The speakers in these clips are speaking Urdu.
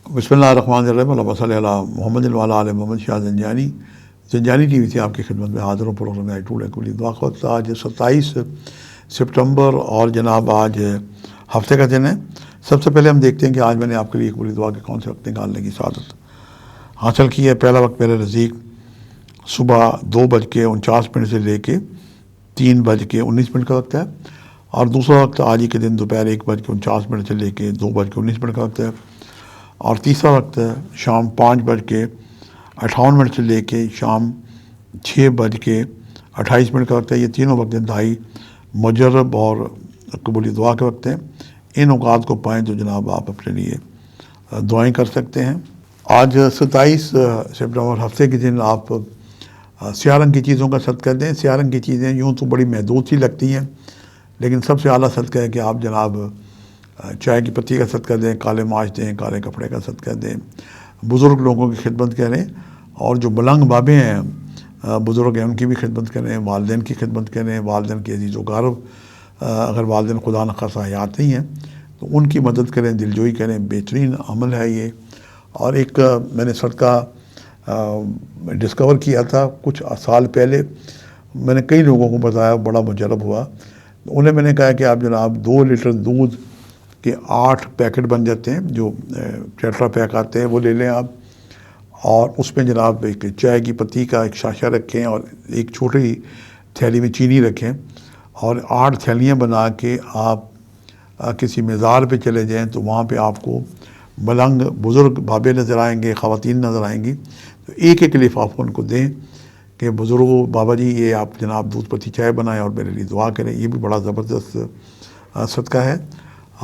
بسم اللہ الرحمن الرحیم، اللہم صلی علی محمد وعلی آل محمد۔ شاہ زنجانی ٹی وی سے آپ کی خدمت میں حاضر ہوں۔ پروگرام ٹوڈے کلی دعا کا وقت آج 27 سپٹمبر اور جناب آج ہفتے کا دن ہے۔ سب سے پہلے ہم دیکھتے ہیں کہ آج میں نے آپ کے لیے کلی دعا کے کون سے وقت نکالنے کی سعادت حاصل کی ہے۔ پہلا وقت میرے نزدیک صبح 2:49 سے لے کے 3:19 کا وقت ہے، اور دوسرا وقت آج ہی کے دن دوپہر 1:49 سے لے کے 2:19 کا وقت ہے، اور تیسرا وقت شام 5:58 سے لے کے شام 6:28 کا وقت ہے۔ یہ تینوں وقت انتہائی مجرب اور قبولی دعا کے وقت ہیں۔ ان اوقات کو پائیں تو جناب آپ اپنے لیے دعائیں کر سکتے ہیں۔ آج 27 سپٹمبر ہفتے کے دن آپ سیاہ رنگ کی چیزوں کا صدقہ دیں۔ سیاہ رنگ کی چیزیں یوں تو بڑی محدود سی لگتی ہیں، لیکن سب سے اعلیٰ صدقہ ہے کہ آپ جناب چائے کی پتی کا صدقہ دیں، کالے ماچ دیں، کالے کپڑے کا صدقہ دیں، بزرگ لوگوں کی خدمت کریں، اور جو ملنگ بابے ہیں بزرگ ہیں ان کی بھی خدمت کریں، والدین کی خدمت کریں، والدین کے عزیز و اقارب اگر والدین خدا نخواستہ حیات نہیں ہیں تو ان کی مدد کریں، دلجوئی کریں۔ بہترین عمل ہے یہ۔ اور ایک میں نے صدقہ ڈسکور کیا تھا کچھ سال پہلے، میں نے کئی لوگوں کو بتایا، بڑا مجرب ہوا۔ انہیں میں نے کہا کہ آپ جناب 2 لیٹر دودھ کے 8 پیکٹ بن جاتے ہیں، جو ٹیٹرا پیک آتے ہیں، وہ لے لیں آپ، اور اس میں جناب ایک چائے کی پتی کا ایک شاشہ رکھیں، اور ایک چھوٹی تھیلی میں چینی رکھیں، اور 8 تھیلیاں بنا کے آپ کسی مزار پہ چلے جائیں تو وہاں پہ آپ کو ملنگ بزرگ بابے نظر آئیں گے، خواتین نظر آئیں گی، تو ایک ایک لفافہ ان کو دیں کہ بزرگوں بابا جی یہ آپ جناب دودھ پتی چائے بنائیں اور میرے لیے دعا کریں۔ یہ بھی بڑا زبردست صدقہ ہے۔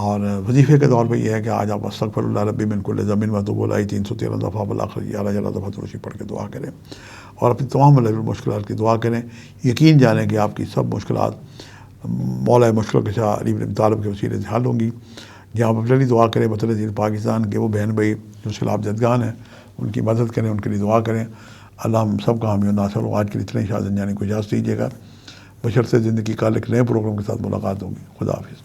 اور وظیفے کے طور پہ یہ ہے کہ آج آپ استغفر اللہ ربی من کل ذنب واتوب الیہ 313 دفعہ بالآخر 11 دفعہ درود پڑھ کے دعا کریں، اور اپنی تمام مشکلات کی دعا کریں۔ یقین جانیں کہ آپ کی سب مشکلات مولا مشکل کے شاہ علی بن ابی طالب کے وسیلے سے حل ہوں گی۔ جہاں آپ اپنے لیے دعا کریں، بطور پاکستان کے وہ بہن بھائی جو سیلاب زدگان ہیں ان کی مدد کریں، ان کے لیے دعا کریں۔ اللہ ہم سب کا حامی و ناصر ہو۔ آج کے لیے اتنے شاہ زنجانی کو اجازت دیجیے گا، بشرطِ زندگی کا ایک نئے پروگرام کے ساتھ ملاقات ہوگی۔ خدا حافظ۔